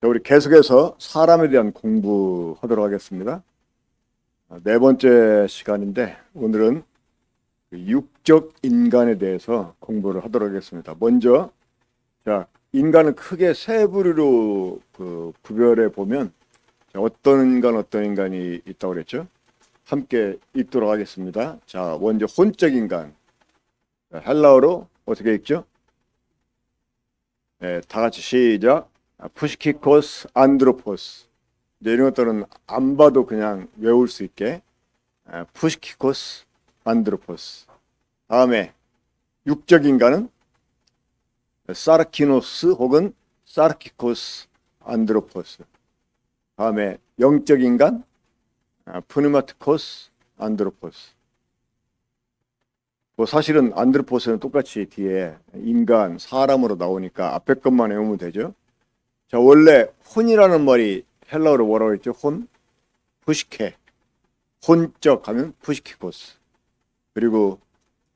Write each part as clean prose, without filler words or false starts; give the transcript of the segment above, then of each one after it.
자, 우리 계속해서 사람에 대한 공부하도록 하겠습니다. 네 번째 시간인데 오늘은 그 육적 인간에 대해서 공부를 하도록 하겠습니다. 먼저 자, 인간은 크게 세 부류로 구별해 보면 어떤 인간이 있다고 그랬죠? 함께 읽도록 하겠습니다. 자, 먼저 혼적 인간. 헬라어로 어떻게 읽죠? 네, 다 같이 시작. 푸시키코스 안드로포스. 이런 것들은 안 봐도 그냥 외울 수 있게 푸시키코스 안드로포스. 다음에 육적 인간은 사르키노스 혹은 사르키코스 안드로포스. 다음에 영적 인간 푸니마티코스 안드로포스. 뭐 사실은 안드로포스는 똑같이 뒤에 인간, 사람으로 나오니까 앞에 것만 외우면 되죠. 자, 원래 혼이라는 말이 헬라어로 뭐라고 했죠? 혼, 푸시케, 혼적 하면 푸시키코스. 그리고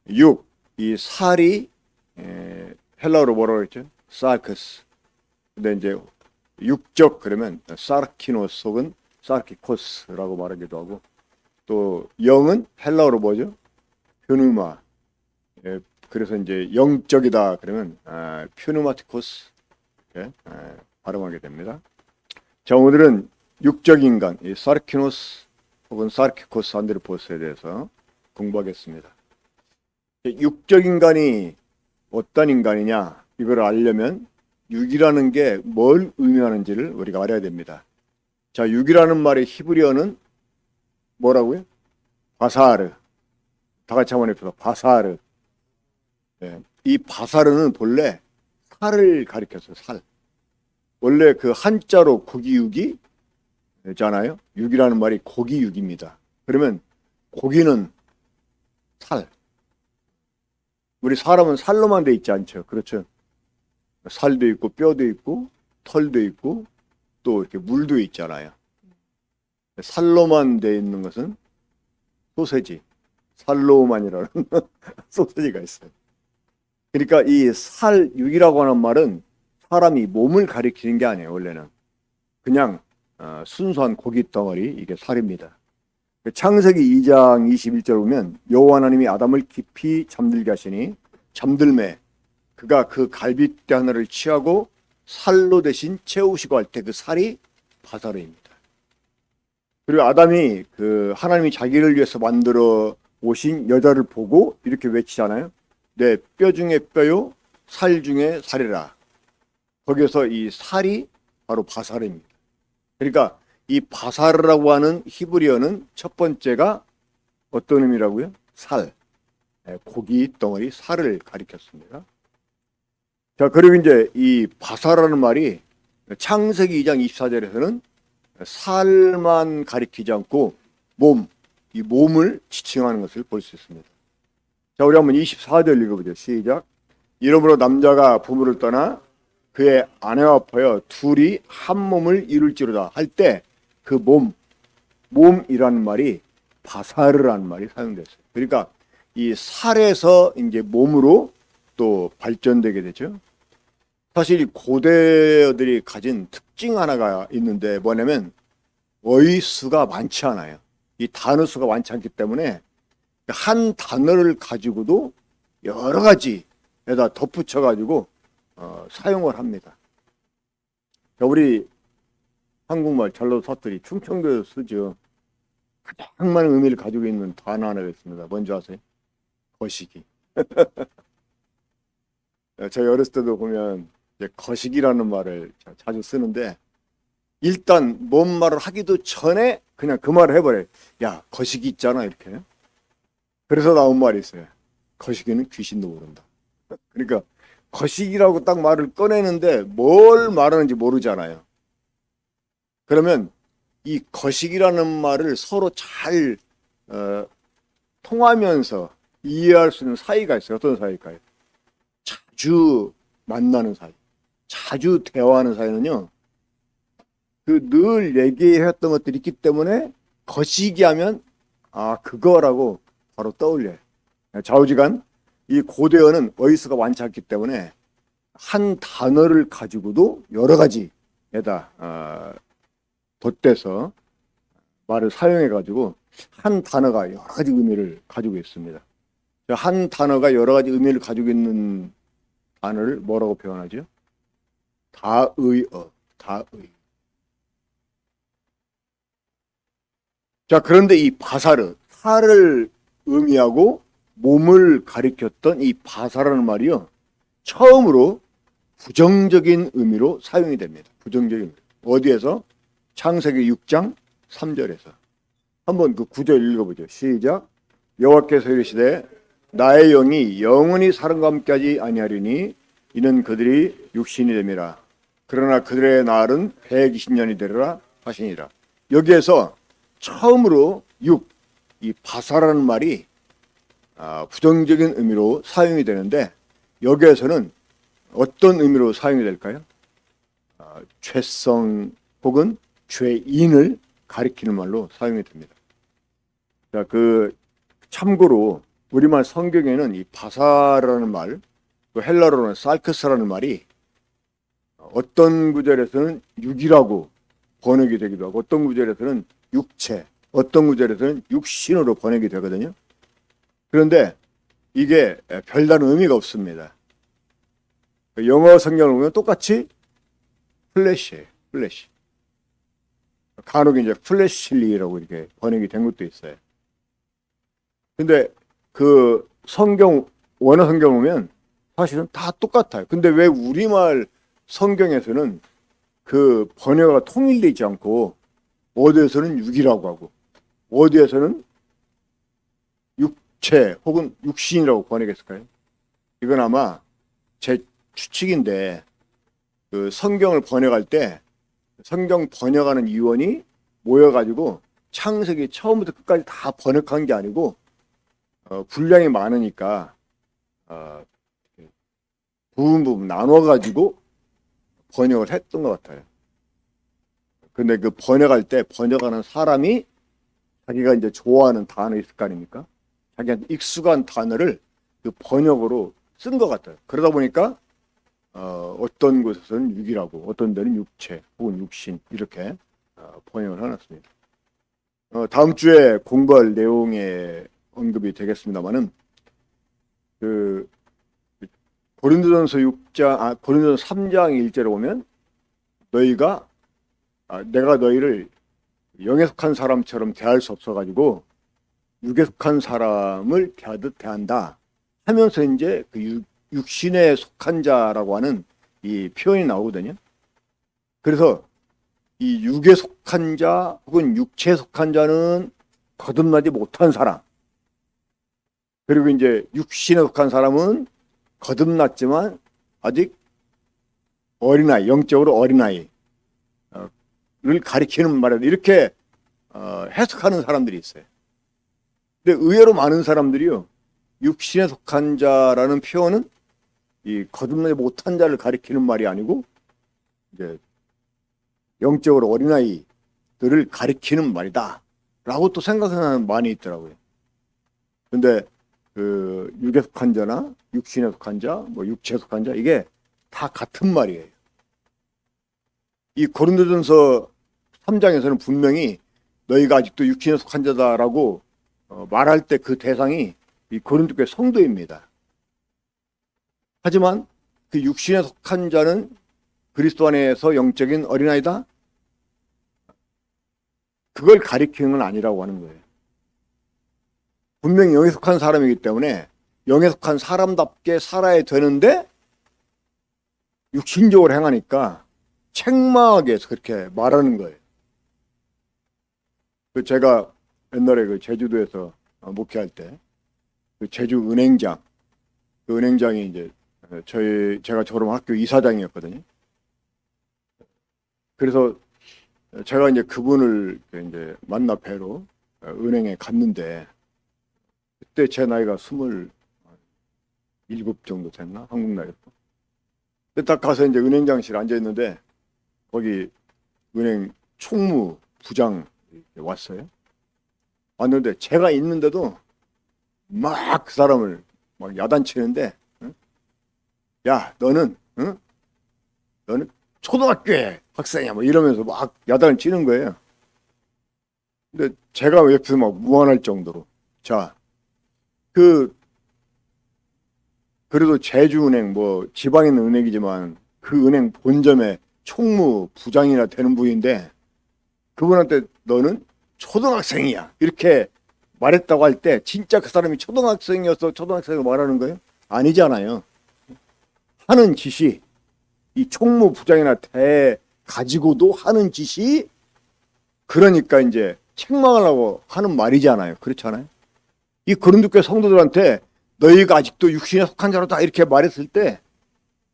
육, 이 살이 헬라어로 뭐라고 했죠? 사르크스. 근데 이제 육적 그러면 사르키노스 혹은 사르키코스라고 말하기도 하고, 또 영은 헬라어로 뭐죠? 퓨누마. 그래서 이제 영적이다 그러면 퓨누마티코스 이렇게 발음하게 됩니다. 자, 오늘은 육적 인간, 이 사르키노스 혹은 사르키코스 안드로포스에 대해서 공부하겠습니다. 육적 인간이 어떤 인간이냐 이걸 알려면 육이라는 게 뭘 의미하는지를 우리가 알아야 됩니다. 자, 육이라는 말의 히브리어는 뭐라고요? 바사르. 다 같이 한번 해봅시다. 바사르. 이 바사르는 본래 살을 가리켰어요. 살. 원래 그 한자로 고기육이 잖아요. 육이라는 말이 고기육입니다. 그러면 고기는 살. 우리 사람은 살로만 돼 있지 않죠. 그렇죠. 살도 있고 뼈도 있고 털도 있고 또 이렇게 물도 있잖아요. 살로만 돼 있는 것은 소세지. 살로만이라는 소세지가 있어요. 그러니까 이 살육이라고 하는 말은 사람이 몸을 가리키는 게 아니에요. 원래는 그냥 순수한 고기 덩어리, 이게 살입니다. 창세기 2장 21절 보면 여호와 하나님이 아담을 깊이 잠들게 하시니 잠들매 그가 그 갈빗대 하나를 취하고 살로 대신 채우시고 할 때 그 살이 바사르입니다. 그리고 아담이 그 하나님이 자기를 위해서 만들어 오신 여자를 보고 이렇게 외치잖아요. 내 뼈 중에 뼈요 살 중에 살이라. 거기서 이 살이 바로 바사르입니다. 그러니까 이 바사르라고 하는 히브리어는 첫 번째가 어떤 의미라고요? 살, 고기 덩어리 살을 가리켰습니다. 자, 그리고 이제 이 바사르라는 말이 창세기 2장 24절에서는 살만 가리키지 않고 몸, 이 몸을 지칭하는 것을 볼 수 있습니다. 자, 우리 한번 24절 읽어보죠. 시작. 이러므로 남자가 부모를 떠나 그의 아내와 합하여 둘이 한 몸을 이룰지로다 할 때 그 몸이라는 말이 바사르라는 말이 사용됐어요. 그러니까 이 살에서 이제 몸으로 또 발전되게 되죠. 사실 이 고대어들이 가진 특징 하나가 있는데 뭐냐면 어휘 수가 많지 않아요. 이 단어 수가 많지 않기 때문에 한 단어를 가지고도 여러 가지에다 덧붙여 가지고 사용을 합니다. 자, 우리 한국말 전라도 사투리 충청도에서 쓰죠. 가장 많은 의미를 가지고 있는 단어 하나가 있습니다. 뭔지 아세요? 거시기. 저희 어렸을 때도 보면 이제 거시기라는 말을 자주 쓰는데 일단 뭔 말을 하기도 전에 그냥 그 말을 해버려요. 야, 거시기 있잖아 이렇게. 그래서 나온 말이 있어요. 거시기는 귀신도 모른다. 그러니까 거시기라고 딱 말을 꺼내는데 뭘 말하는지 모르잖아요. 그러면 이 거시기라는 말을 서로 잘 통하면서 이해할 수 있는 사이가 있어요. 어떤 사이일까요? 자주 만나는 사이, 자주 대화하는 사이는요. 그 늘 얘기했던 것들이 있기 때문에 거시기 하면 그거라고 바로 떠올려요. 좌우지간 이 고대어는 어휘수가 많지 않기 때문에 한 단어를 가지고도 여러 가지 덧대서 말을 사용해가지고 한 단어가 여러 가지 의미를 가지고 있습니다. 한 단어가 여러 가지 의미를 가지고 있는 단어를 뭐라고 표현하죠? 다의어, 다의. 자, 그런데 이 바사르, 살을 의미하고 몸을 가리켰던 이 바사라는 말이요, 처음으로 부정적인 의미로 사용이 됩니다. 부정적인 의미. 어디에서? 창세기 6장 3절에서. 한번 그 구절 읽어보죠. 시작. 여호와께서 이르시되 나의 영이 영원히 사람과 함께하지 아니하리니 이는 그들이 육신이 됨이라. 그러나 그들의 날은 120년이 되리라 하시니라. 여기에서 처음으로 이 바사라는 말이 부정적인 의미로 사용이 되는데, 여기에서는 어떤 의미로 사용이 될까요? 죄성 혹은 죄인을 가리키는 말로 사용이 됩니다. 자, 참고로 우리말 성경에는 이 바사라는 말, 또 헬라어로는 살크스라는 말이 어떤 구절에서는 육이라고 번역이 되기도 하고, 어떤 구절에서는 육체, 어떤 구절에서는 육신으로 번역이 되거든요. 그런데 이게 별다른 의미가 없습니다. 영어 성경을 보면 똑같이 플래시예요. 플래시. 간혹 이제 플래시리라고 이렇게 번역이 된 것도 있어요. 근데 그 원어 성경 보면 사실은 다 똑같아요. 근데 왜 우리말 성경에서는 그 번역가 통일되지 않고 어디에서는 육이라고 하고 어디에서는 육체 혹은 육신이라고 번역했을까요? 이건 아마 제 추측인데, 그 성경을 번역할 때 성경 번역하는 위원이 모여가지고 창세기 처음부터 끝까지 다 번역한 게 아니고 분량이 많으니까 부분 나눠가지고 번역을 했던 것 같아요. 근데 그 번역할 때 번역하는 사람이 자기가 이제 좋아하는 단어 있을 거 아닙니까? 자기한테 익숙한 단어를 그 번역으로 쓴 것 같아요. 그러다 보니까 어떤 곳에서는 육이라고, 어떤 데는 육체 혹은 육신 이렇게 번역을 해놨습니다. 다음 주에 공부할 내용에 언급이 되겠습니다만은, 그 고린도전서 3장 1절에 보면 내가 너희를 영에 속한 사람처럼 대할 수 없어가지고 육에 속한 사람을 대하듯 대한다 하면서 이제 그 육신에 속한 자라고 하는 이 표현이 나오거든요. 그래서 이 육에 속한 자 혹은 육체에 속한 자는 거듭나지 못한 사람, 그리고 이제 육신에 속한 사람은 거듭났지만 아직 어린아이, 영적으로 어린아이를 가리키는 말이다, 이렇게 해석하는 사람들이 있어요. 근데 의외로 많은 사람들이요, 육신에 속한 자라는 표현은 이 거듭나지 못한 자를 가리키는 말이 아니고 이제 영적으로 어린아이들을 가리키는 말이다 라고 또 생각하는 사람 많이 있더라고요. 근데 그 육에 속한 자나 육신에 속한 자, 뭐 육체에 속한 자, 이게 다 같은 말이에요. 이 고린도전서 3장에서는 분명히 너희가 아직도 육신에 속한 자다라고 말할 때 그 대상이 이 고린도 교회 성도입니다. 하지만 그 육신에 속한 자는 그리스도 안에서 영적인 어린아이다? 그걸 가리키는 건 아니라고 하는 거예요. 분명히 영에 속한 사람이기 때문에 영에 속한 사람답게 살아야 되는데 육신적으로 행하니까 책망하게 해서 그렇게 말하는 거예요. 제가 옛날에 그 제주도에서 목회할 때 그 제주 은행장, 그 은행장이 이제 제가 졸업한 학교 이사장이었거든요. 그래서 제가 이제 그분을 이제 만나 뵈러 은행에 갔는데, 그때 제 나이가 27 정도 됐나? 한국 나이로. 딱 가서 이제 은행장실에 앉아 있는데 거기 은행 총무 부장 왔어요. 왔는데 제가 있는데도 막 그 사람을 막 야단치는데, 야, 너는 초등학교에 학생이야 뭐 이러면서 막 야단을 치는 거예요. 근데 제가 옆에서 막 무안할 정도로 자, 그래도 제주은행 뭐 지방에 있는 은행이지만 그 은행 본점에 총무 부장이나 되는 분인데 그분한테 너는 초등학생이야 이렇게 말했다고 할 때 진짜 그 사람이 초등학생이어서 초등학생을 말하는 거예요? 아니잖아요. 하는 짓이 이 총무 부장이나 돼 가지고도 하는 짓이 그러니까 이제 책망하려고 하는 말이잖아요. 그렇잖아요. 이 고린도교회 성도들한테 너희가 아직도 육신에 속한 자로다 이렇게 말했을 때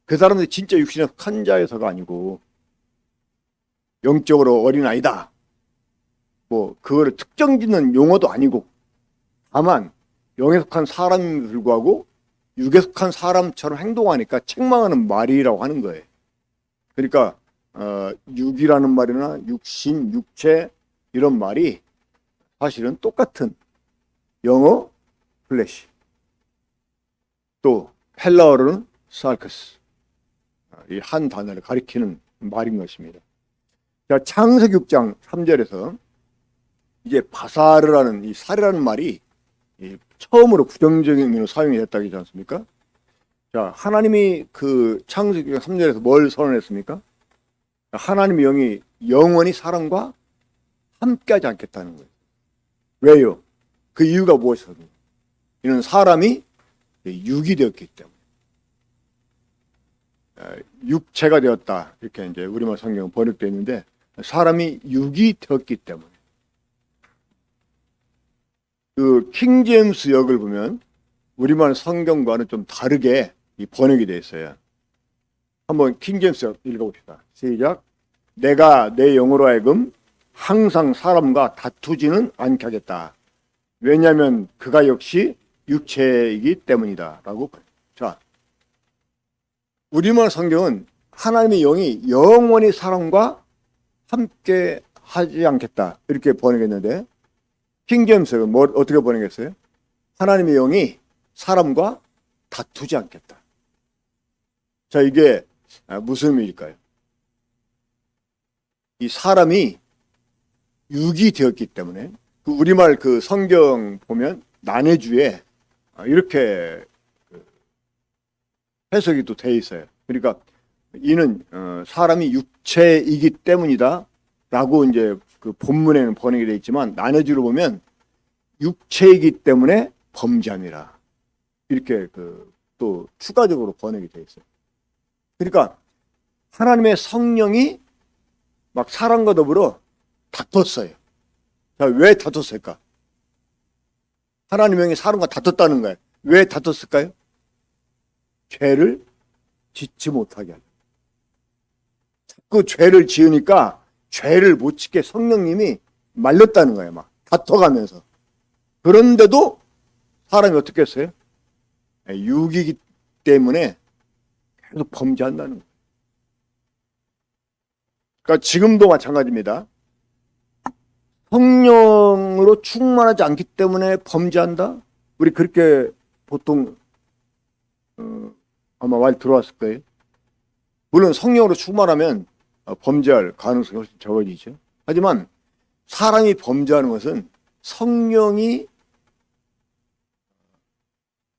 그 사람들이 진짜 육신에 속한 자여서가 아니고 영적으로 어린아이다. 뭐 그거를 특정 짓는 용어도 아니고 다만 영에 속한 사람임에도 불구하고 육에 속한 사람처럼 행동하니까 책망하는 말이라고 하는 거예요. 그러니까 육이라는 말이나 육신, 육체 이런 말이 사실은 똑같은 영어 플래시 또 헬라어로는 살크스 이 한 단어를 가리키는 말인 것입니다. 자, 창세기 6장 3절에서 이제 바사르라는 이 살이라는 말이 처음으로 부정적인 의미로 사용이 됐다고 하지 않습니까? 자, 하나님이 그 창세기 3절에서 뭘 선언했습니까? 하나님의 영이 영원히 사람과 함께하지 않겠다는 거예요. 왜요? 그 이유가 무엇이었습니까? 이는 사람이 육이 되었기 때문에. 육체가 되었다 이렇게 이제 우리말 성경은 번역되어 있는데 사람이 육이 되었기 때문에. 그 킹제임스 역을 보면 우리말 성경과는 좀 다르게 이 번역이 되어 있어요. 한번 킹제임스 역 읽어봅시다. 시작. 내가 내 영으로 하여금 항상 사람과 다투지는 않게 하겠다. 왜냐하면 그가 역시 육체이기 때문이다. 라고. 자, 우리말 성경은 하나님의 영이 영원히 사람과 함께 하지 않겠다. 이렇게 번역했는데 킹제임스는 어떻게 번역했어요? 하나님의 영이 사람과 다투지 않겠다. 자, 이게 무슨 의미일까요? 이 사람이 육이 되었기 때문에 그 우리말 그 성경 보면 난해주에 이렇게 해석이 또 돼 있어요. 그러니까 이는 사람이 육체이기 때문이다 라고 이제 그 본문에는 번역이 되어 있지만 난해주로 보면 육체이기 때문에 범죄함이라 이렇게 또 추가적으로 번역이 되어 있어요. 그러니까 하나님의 성령이 막 사람과 더불어 다퉜어요. 자, 왜 다퉜을까? 하나님의 영이 사람과 다퉜다는 거예요. 왜 다퉜을까요? 죄를 짓지 못하게 하려. 자꾸 죄를 지으니까 죄를 못 짓게 성령님이 말렸다는 거예요. 막 다퉈가면서. 그런데도 사람이 어떻게 했어요? 육이기 때문에 계속 범죄한다는 거예요. 그러니까 지금도 마찬가지입니다. 성령으로 충만하지 않기 때문에 범죄한다? 우리 그렇게 보통 아마 말 들어왔을 거예요. 물론 성령으로 충만하면 범죄할 가능성이 훨씬 적어지죠. 하지만 사람이 범죄하는 것은 성령이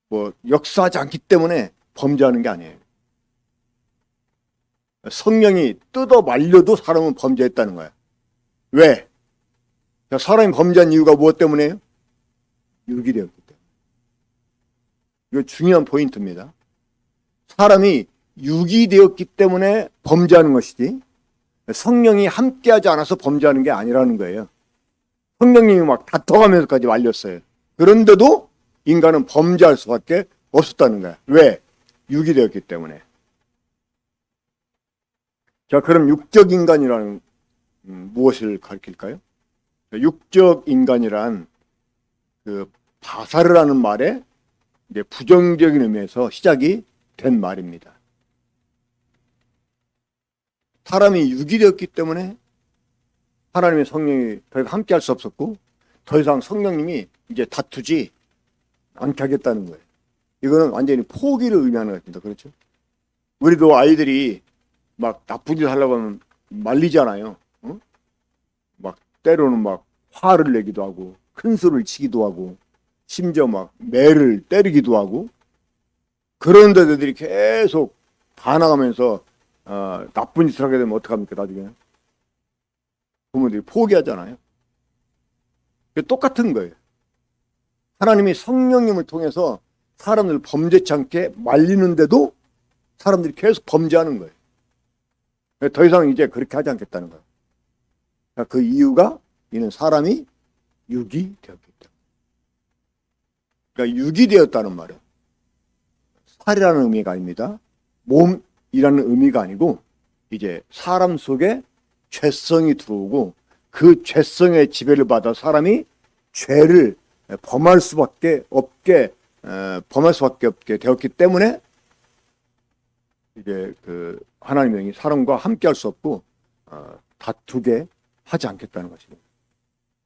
뭐 역사하지 않기 때문에 범죄하는 게 아니에요. 성령이 뜯어 말려도 사람은 범죄했다는 거야. 왜? 사람이 범죄한 이유가 무엇 때문에요? 육이 되었기 때문에. 이거 중요한 포인트입니다. 사람이 육이 되었기 때문에 범죄하는 것이지 성령이 함께하지 않아서 범죄하는 게 아니라는 거예요. 성령님이 막 다퉈가면서까지 말렸어요. 그런데도 인간은 범죄할 수밖에 없었다는 거야. 왜? 육이 되었기 때문에. 자, 그럼 육적 인간이라는 무엇을 가리킬까요? 육적 인간이란 그 바사르라는 말에 이제 부정적인 의미에서 시작이 된 말입니다. 사람이 육이 되었기 때문에 하나님의 성령이 더 이상 함께 할 수 없었고 더 이상 성령님이 이제 다투지 않게 하겠다는 거예요. 이거는 완전히 포기를 의미하는 것 같습니다. 그렇죠? 우리도 아이들이 막 나쁜 짓 하려고 하면 말리잖아요. 어? 막 때로는 막 화를 내기도 하고 큰 소리를 치기도 하고 심지어 막 매를 때리기도 하고 그런데 애들이 계속 반항하면서 나쁜 짓을 하게 되면 어떡합니까 나중에 부모들이 포기하잖아요. 똑같은 거예요. 하나님이 성령님을 통해서 사람들을 범죄치 않게 말리는데도 사람들이 계속 범죄하는 거예요. 더 이상 이제 그렇게 하지 않겠다는 거예요. 그 이유가 이는 사람이 육이 되었기 때문에. 그러니까 육이 되었다는 말은 살이라는 의미가 아닙니다. 몸이라는 의미가 아니고 이제 사람 속에 죄성이 들어오고 그 죄성의 지배를 받아 사람이 죄를 범할 수밖에 없게 되었기 때문에 이제 그 하나님의 사람과 함께할 수 없고 다투게 하지 않겠다는 것입니다.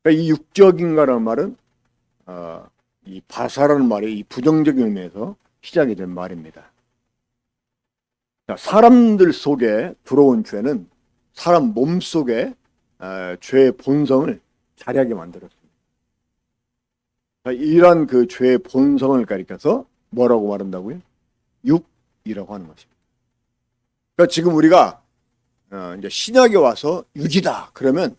그러니까 이 육적인가라는 말은 이 바사라는 말이 이 부정적인 의미에서 시작이 된 말입니다. 자, 사람들 속에 들어온 죄는 사람 몸 속에 죄의 본성을 자리하게 만들었습니다. 이러한 그 죄의 본성을 가리켜서 뭐라고 말한다고요? 육이라고 하는 것입니다. 그러니까 지금 우리가 이제 신약에 와서 육이다 그러면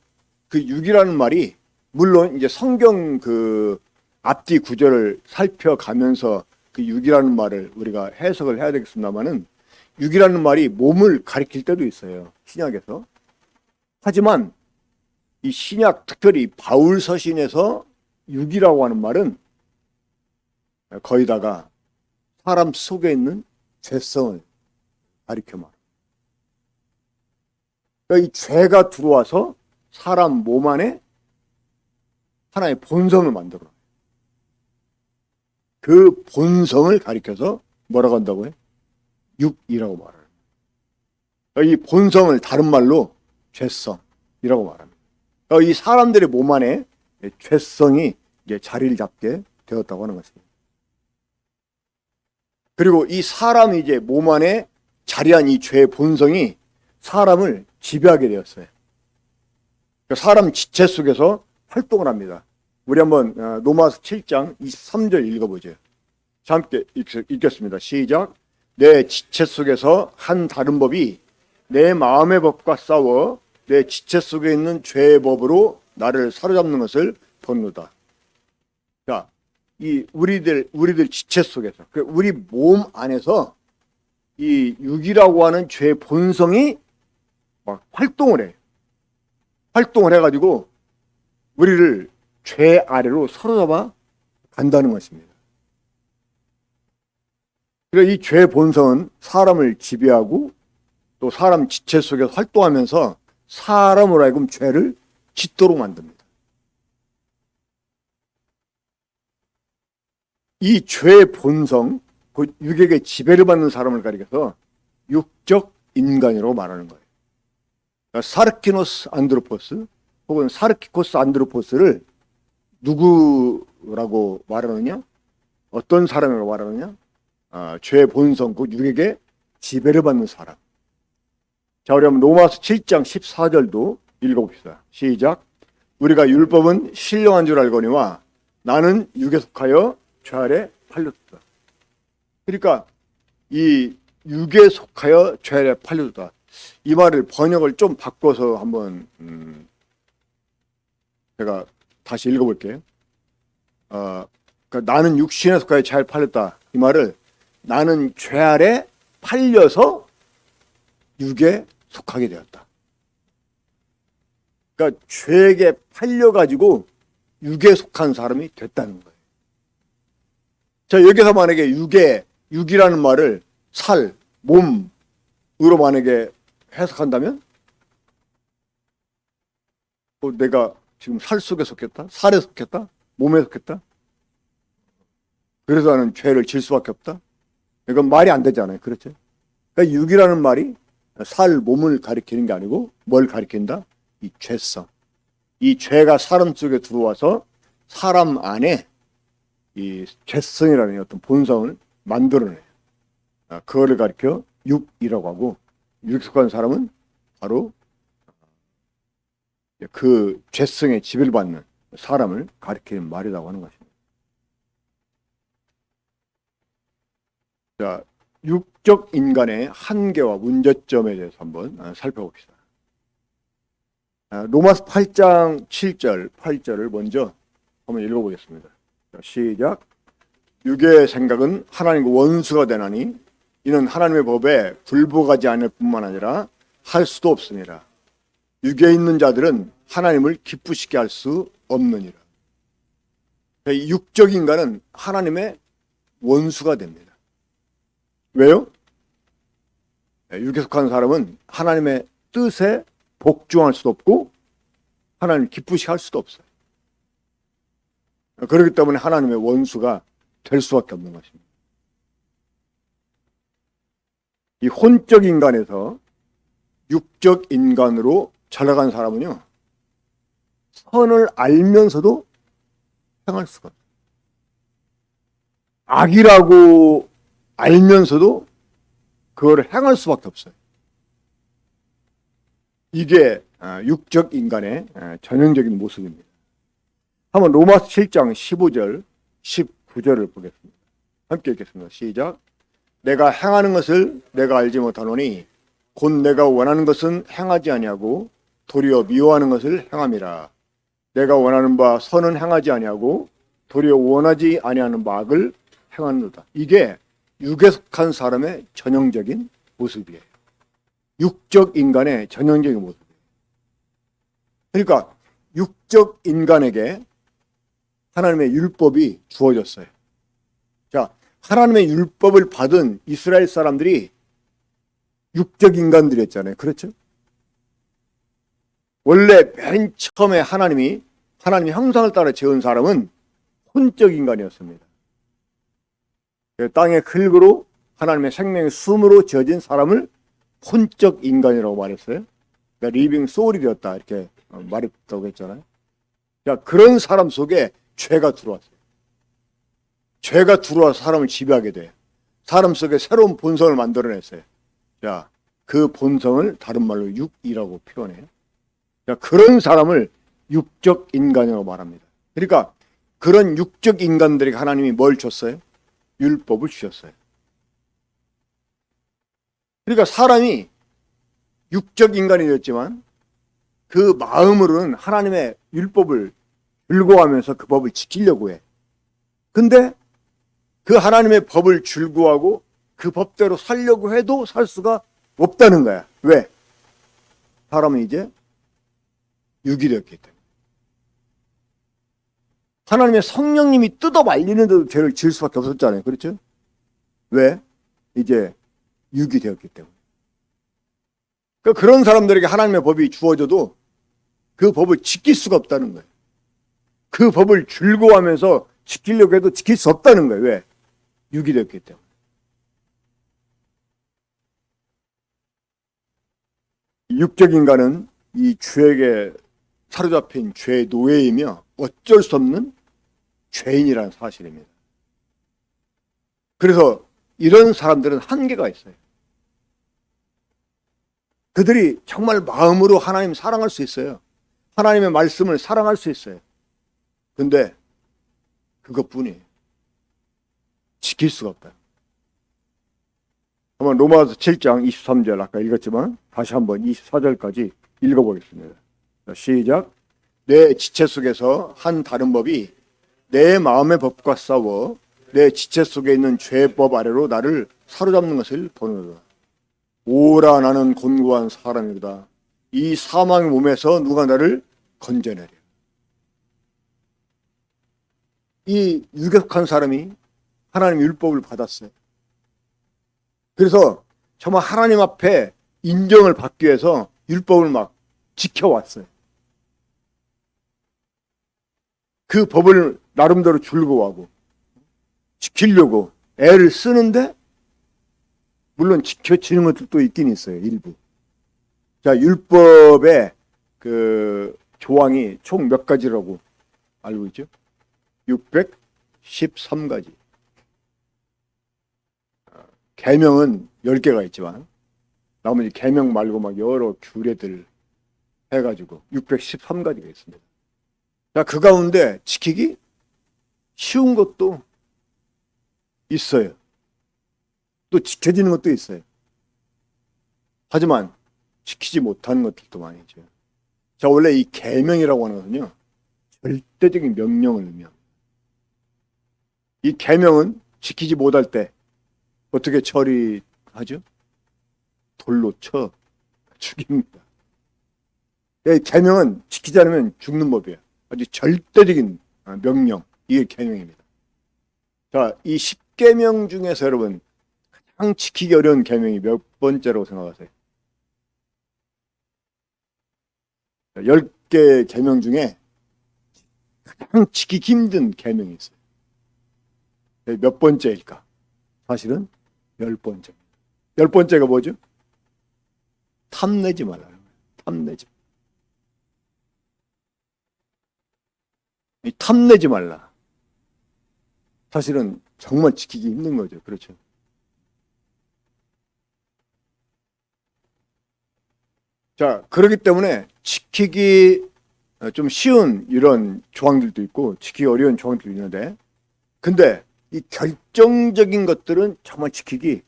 그 육이라는 말이 물론 이제 성경 그 앞뒤 구절을 살펴가면서 그 육이라는 말을 우리가 해석을 해야 되겠습니다만은 육이라는 말이 몸을 가리킬 때도 있어요. 신약에서. 하지만 이 신약 특별히 바울 서신에서 육이라고 하는 말은 거의다가 사람 속에 있는 죄성을 가리켜 말합니다. 그러니까 이 죄가 들어와서 사람 몸 안에 하나의 본성을 만들어요. 그 본성을 가리켜서 뭐라고 한다고요? 육이라고 말해요. 이 본성을 다른 말로 죄성이라고 말합니다. 이 사람들의 몸 안에 죄성이 이제 자리를 잡게 되었다고 하는 것입니다. 그리고 이 사람이 이제 몸 안에 자리한 이 죄의 본성이 사람을 지배하게 되었어요. 사람 지체 속에서 활동을 합니다. 우리 한번 로마서 7장 23절 읽어보죠. 함께 읽겠습니다. 시작. 내 지체 속에서 한 다른 법이 내 마음의 법과 싸워 내 지체 속에 있는 죄의 법으로 나를 사로잡는 것을 보노라. 자, 이 우리들 지체 속에서 우리 몸 안에서 이 육이라고 하는 죄의 본성이 막 활동을 해요. 활동을 해가지고 우리를 죄 아래로 사로잡아 간다는 것입니다. 그래서 이 죄의 본성은 사람을 지배하고 또 사람 지체 속에서 활동하면서 사람으로 하여금 죄를 짓도록 만듭니다. 이 죄의 본성, 그 육에게 지배를 받는 사람을 가리켜서 육적 인간이라고 말하는 거예요. 그러니까 사르키노스 안드로포스 혹은 사르키코스 안드로포스를 누구라고 말하느냐? 어떤 사람이라고 말하느냐? 죄의 본성, 그 육에게 지배를 받는 사람. 자, 우리 한번 로마서 7장 14절도 읽어봅시다. 시작. 우리가 율법은 신령한 줄 알거니와 나는 육에 속하여 죄 아래 팔렸다. 그러니까 이 육에 속하여 죄 아래 팔렸다. 이 말을 번역을 좀 바꿔서 한번 제가 다시 읽어볼게요. 그러니까 나는 육신에 속하여 죄 아래 팔렸다. 이 말을 나는 죄 아래 팔려서 육에 속하게 되었다. 그러니까 죄에게 팔려가지고 육에 속한 사람이 됐다는 거예요. 자, 여기서 만약에 육이라는 말을 살, 몸으로 만약에 해석한다면 내가 지금 살 속에 속했다? 살에 속했다? 몸에 속했다? 그래서 나는 죄를 질 수밖에 없다? 이건 말이 안 되잖아요. 그렇죠? 그러니까 육이라는 말이 살, 몸을 가리키는 게 아니고 뭘 가리킨다? 이 죄성. 이 죄가 사람 속에 들어와서 사람 안에 이 죄성이라는 어떤 본성을 만들어내요. 그거를 가리켜 육이라고 하고 육에 속한 사람은 바로 그 죄성에 지배를 받는 사람을 가리키는 말이라고 하는 것입니다. 자, 육적 인간의 한계와 문제점에 대해서 한번 살펴봅시다. 로마서 8장 7절, 8절을 먼저 한번 읽어보겠습니다. 자, 시작. 육의 생각은 하나님과 원수가 되나니 이는 하나님의 법에 불복하지 않을 뿐만 아니라 할 수도 없습니다. 육에 있는 자들은 하나님을 기쁘시게 할 수 없느니라. 이 육적 인간은 하나님의 원수가 됩니다. 왜요? 육에 속한 사람은 하나님의 뜻에 복종할 수도 없고 하나님을 기쁘시게 할 수도 없어요. 그렇기 때문에 하나님의 원수가 될 수밖에 없는 것입니다. 이 혼적 인간에서 육적 인간으로 전락한 사람은요, 선을 알면서도 행할 수가 없어요. 악이라고 알면서도 그걸 행할 수밖에 없어요. 이게 육적 인간의 전형적인 모습입니다. 한번 로마서 7장 15절, 19절을 보겠습니다. 함께 읽겠습니다. 시작. 내가 행하는 것을 내가 알지 못하노니 곧 내가 원하는 것은 행하지 아니하고 도리어 미워하는 것을 행함이라. 내가 원하는 바 선은 행하지 아니하고 도리어 원하지 아니하는 바 악을 행하노라. 이게 육에 속한 사람의 전형적인 모습이에요. 육적 인간의 전형적인 모습이에요. 그러니까 육적 인간에게 하나님의 율법이 주어졌어요. 자, 하나님의 율법을 받은 이스라엘 사람들이 육적 인간들이었잖아요. 그렇죠? 원래 맨 처음에 하나님의 형상을 따라 지은 사람은 혼적 인간이었습니다. 땅의 흙으로 하나님의 생명의 숨으로 지어진 사람을 혼적 인간이라고 말했어요. 그러니까 리빙 소울이 되었다 이렇게 말했다고 했잖아요. 자, 그런 사람 속에 죄가 들어왔어요. 죄가 들어와서 사람을 지배하게 돼요. 사람 속에 새로운 본성을 만들어냈어요. 자, 그 본성을 다른 말로 육이라고 표현해요. 자, 그런 사람을 육적 인간이라고 말합니다. 그러니까 그런 육적 인간들에게 하나님이 뭘 줬어요? 율법을 주셨어요. 그러니까 사람이 육적 인간이 되었지만 그 마음으로는 하나님의 율법을 즐거워하면서 그 법을 지키려고 해. 근데 그 하나님의 법을 즐거워하고 그 법대로 살려고 해도 살 수가 없다는 거야. 왜? 사람은 이제 육이 되었기 때문에. 하나님의 성령님이 뜯어 말리는데도 죄를 지을 수밖에 없었잖아요. 그렇죠? 왜? 이제 육이 되었기 때문에. 그러니까 그런 사람들에게 하나님의 법이 주어져도 그 법을 지킬 수가 없다는 거예요. 그 법을 즐거워하면서 지키려고 해도 지킬 수 없다는 거예요. 왜? 육이 되었기 때문에. 육적 인간은 이 죄에게 사로잡힌 죄의 노예이며 어쩔 수 없는 죄인이라는 사실입니다. 그래서 이런 사람들은 한계가 있어요. 그들이 정말 마음으로 하나님을 사랑할 수 있어요. 하나님의 말씀을 사랑할 수 있어요. 근데 그것뿐이에요. 지킬 수가 없다. 한번 로마서 7장 23절 아까 읽었지만 다시 한번 24절까지 읽어보겠습니다. 시작. 내 지체 속에서 한 다른 법이 내 마음의 법과 싸워 내 지체 속에 있는 죄법 아래로 나를 사로잡는 것을 보노라. 오라 나는 곤고한 사람이다. 이 사망의 몸에서 누가 나를 건져내랴. 이 유격한 사람이 하나님 율법을 받았어요. 그래서 정말 하나님 앞에 인정을 받기 위해서 율법을 막 지켜왔어요. 그 법을 나름대로 즐거워하고 지키려고 애를 쓰는데 물론 지켜지는 것들도 있긴 있어요. 일부. 자, 율법의 그 조항이 총 몇 가지라고 알고 있죠? 613가지. 계명은 10개가 있지만 나머지 계명 말고 막 여러 규례들, 해가지고 613가지가 있습니다. 자, 그 가운데 지키기 쉬운 것도 있어요. 또 지켜지는 것도 있어요. 하지만 지키지 못하는 것들도 많이 있죠. 자, 원래 이 계명이라고 하는 것은요, 절대적인 명령을 의미합니다. 이 계명은 지키지 못할 때 어떻게 처리하죠? 돌로 쳐 죽입니다. 이 계명은 지키지 않으면 죽는 법이에요. 아주 절대적인 명령, 이게 계명입니다. 자, 이 10계명 중에서 여러분 가장 지키기 어려운 계명이 몇 번째라고 생각하세요? 10개 계명 중에 가장 지키기 힘든 계명이 있어요. 몇 번째일까? 사실은 10번째. 10번째가 뭐죠? 탐내지 말라. 탐내지. 이 탐내지 말라. 사실은 정말 지키기 힘든 거죠. 그렇죠? 자, 그렇기 때문에 지키기 좀 쉬운 이런 조항들도 있고 지키기 어려운 조항들도 있는데, 근데 이 결정적인 것들은 정말 지키기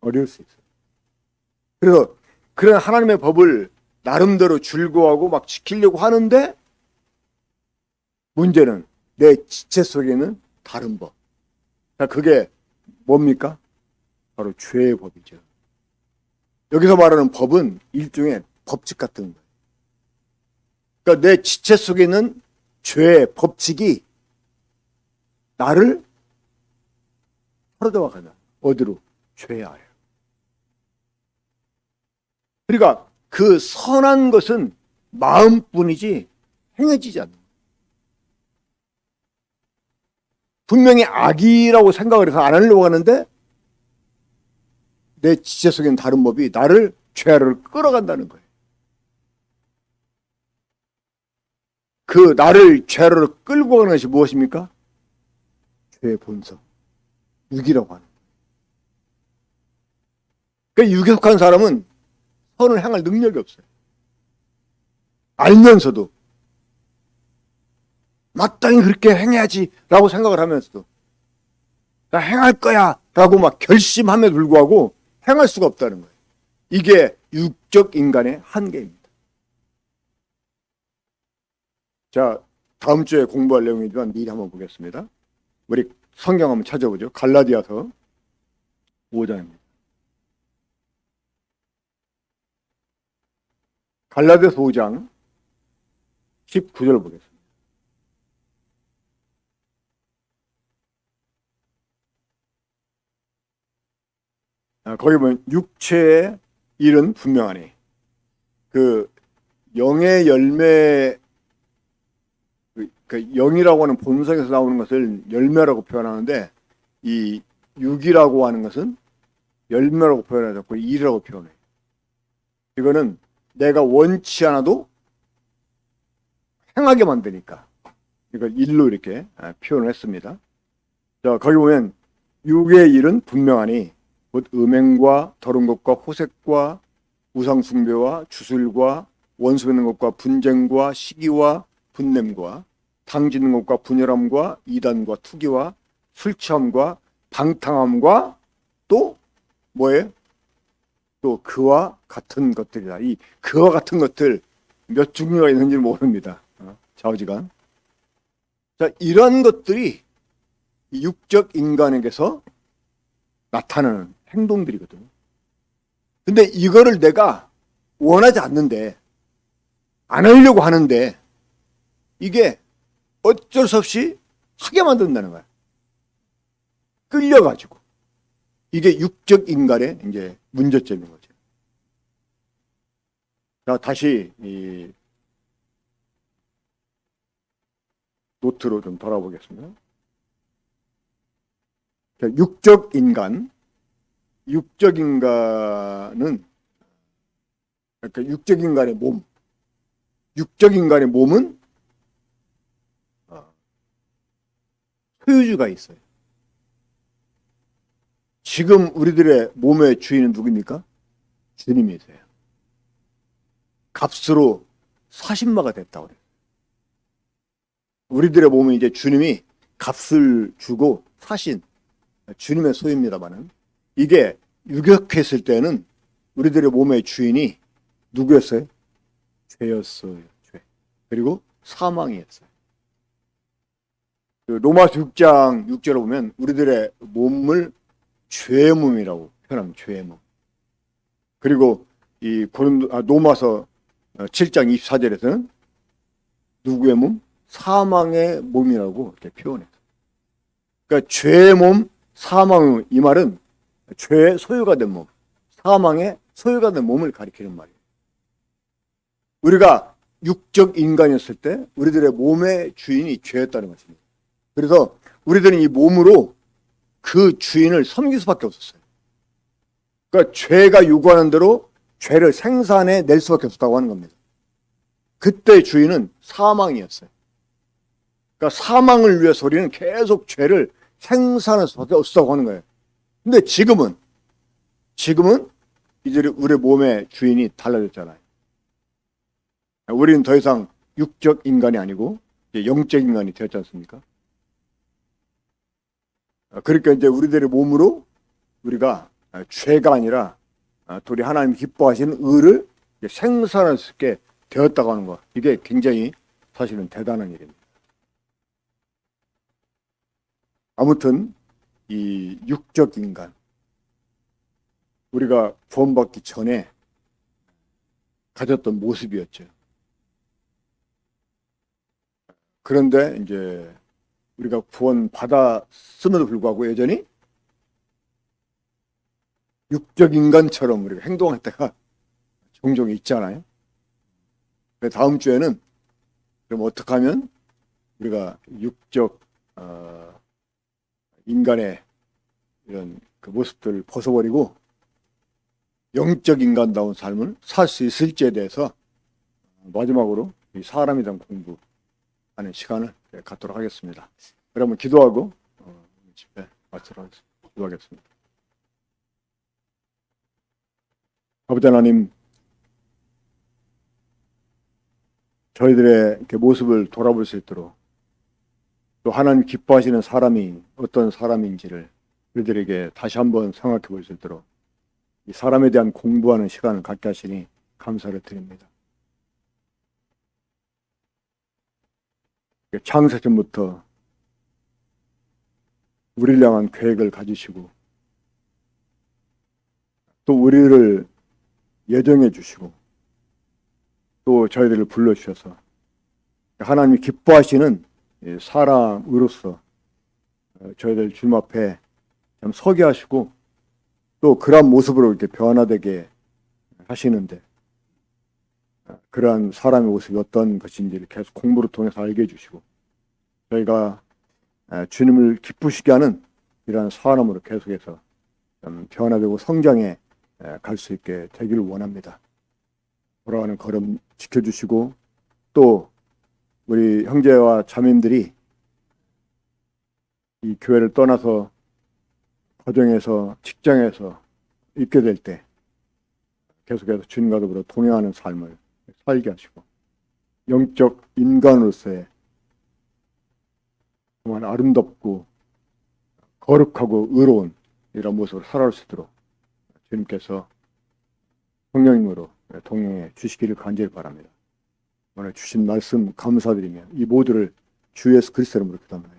어려울 수 있어요. 그래서 그런 하나님의 법을 나름대로 줄거하고 막 지키려고 하는데, 문제는 내 지체 속에는 다른 법. 자, 그게 뭡니까? 바로 죄의 법이죠. 여기서 말하는 법은 일종의 법칙 같은 거예요. 그러니까 내 지체 속에 있는 죄의 법칙이 나를 사로잡아 간다. 어디로? 죄 아래. 그러니까 그 선한 것은 마음뿐이지 행해지지 않는 거예요. 분명히 악이라고 생각을 해서 안 하려고 하는데 내 지체 속에는 다른 법이 나를 죄를 끌어간다는 거예요. 그 나를 죄로 끌고 가는 것이 무엇입니까? 죄의 본성, 육이라고 하는 거예요. 그러니까 육에 속한 사람은 선을 행할 능력이 없어요. 알면서도 마땅히 그렇게 행해야지 라고 생각을 하면서도 나 행할 거야 라고 막 결심함에 불구하고 행할 수가 없다는 거예요. 이게 육적 인간의 한계입니다. 자, 다음 주에 공부할 내용이지만 미리 한번 보겠습니다. 우리 성경 한번 찾아보죠. 갈라디아서 5장입니다. 갈라디아서 5장 19절 보겠습니다. 거기 보면 육체의 일은 분명하니 그 영의 열매, 그 영이라고 하는 본성에서 나오는 것을 열매라고 표현하는데 이 육이라고 하는 것은 열매라고 표현하지 않고 일이라고 표현해요. 이거는 내가 원치 않아도 행하게 만드니까 이걸 일로 이렇게 표현을 했습니다. 자, 거기 보면 육의 일은 분명하니 곧 음행과 더러운 것과 호색과 우상숭배와 주술과 원수 맺는 것과 분쟁과 시기와 분냄과 당짓는 것과 분열함과 이단과 투기와 술 취함과 방탕함과 또 뭐예요? 또 그와 같은 것들이다. 이 그와 같은 것들 몇 종류가 있는지 모릅니다. 좌우지간. 자, 이런 것들이 육적 인간에게서 나타나는 행동들이거든요. 근데 이거를 내가 원하지 않는데, 안 하려고 하는데, 이게 어쩔 수 없이 하게 만든다는 거야. 끌려가지고. 이게 육적 인간의 이제 문제점인 거죠. 자, 다시 이 노트로 좀 돌아보겠습니다. 자, 육적 인간은 그러니까 육적 인간의 몸, 육적 인간의 몸은 소유주가 있어요. 지금 우리들의 몸의 주인은 누굽니까? 주님이세요. 값으로 사신마가 됐다고 그래요. 우리들의 몸은 이제 주님이 값을 주고 사신, 주님의 소유입니다만은, 이게 유격했을 때는 우리들의 몸의 주인이 누구였어요? 죄였어요. 죄. 그리고 사망이었어요. 로마서 6장 6절에 보면 우리들의 몸을 죄의 몸이라고 표현합니다. 죄의 몸. 그리고 이 로마서 7장 24절에서는 누구의 몸? 사망의 몸이라고 이렇게 표현해요. 그러니까 죄의 몸, 사망의 이 말은 죄의 소유가 된 몸, 사망의 소유가 된 몸을 가리키는 말이에요. 우리가 육적 인간이었을 때 우리들의 몸의 주인이 죄였다는 것입니다. 그래서 우리들은 이 몸으로 그 주인을 섬길 수밖에 없었어요. 그러니까 죄가 요구하는 대로 죄를 생산해 낼 수밖에 없었다고 하는 겁니다. 그때 주인은 사망이었어요. 그러니까 사망을 위해서 우리는 계속 죄를 생산할 수밖에 없었다고 하는 거예요. 근데 지금은 이제 우리 몸의 주인이 달라졌잖아요. 우리는 더 이상 육적 인간이 아니고 이제 영적 인간이 되었지 않습니까? 그러니까 이제 우리들의 몸으로 우리가 죄가 아니라 우리 하나님 기뻐하시는 의를 생산할 수 있게 되었다고 하는 것. 이게 굉장히 사실은 대단한 일입니다. 아무튼 이 육적 인간, 우리가 구원받기 전에 가졌던 모습이었죠. 그런데 이제 우리가 구원 받았음에도 불구하고 여전히 육적 인간처럼 우리가 행동할 때가 종종 있잖아요. 다음 주에는 그럼 어떻게 하면 우리가 육적 인간의 이런 그 모습들을 벗어버리고 영적 인간다운 삶을 살 수 있을지에 대해서 마지막으로 이 사람에 대한 공부하는 시간을 갖도록 하겠습니다. 그러면 기도하고 집회 마치도록 하겠습니다. 기도하겠습니다. 아버지 하나님, 저희들의 이렇게 모습을 돌아볼 수 있도록 또 하나님 기뻐하시는 사람이 어떤 사람인지를 우리들에게 다시 한번 생각해 볼 수 있도록 이 사람에 대한 공부하는 시간을 갖게 하시니 감사를 드립니다. 창세전부터 우리를 향한 계획을 가지시고 또 우리를 예정해 주시고 또 저희들을 불러주셔서 하나님이 기뻐하시는 사람으로서 저희들 주님 앞에 참 서게 하시고 또 그러한 모습으로 이렇게 변화되게 하시는데 그러한 사람의 모습이 어떤 것인지를 계속 공부를 통해서 알게 해주시고 저희가 주님을 기쁘시게 하는 이러한 사람으로 계속해서 변화되고 성장해 갈 수 있게 되기를 원합니다. 돌아가는 걸음 지켜주시고 또 우리 형제와 자매님들이 이 교회를 떠나서 가정에서 직장에서 있게 될 때 계속해서 주님과 더불어 동행하는 삶을 살게 하시고 영적 인간으로서의 정말 아름답고 거룩하고 의로운 이런 모습으로 살아갈 수 있도록 주님께서 성령님으로 동행해 주시기를 간절히 바랍니다. 오늘 주신 말씀 감사드리며 이 모두를 주 예수 그리스도 이름으로 기도합니다.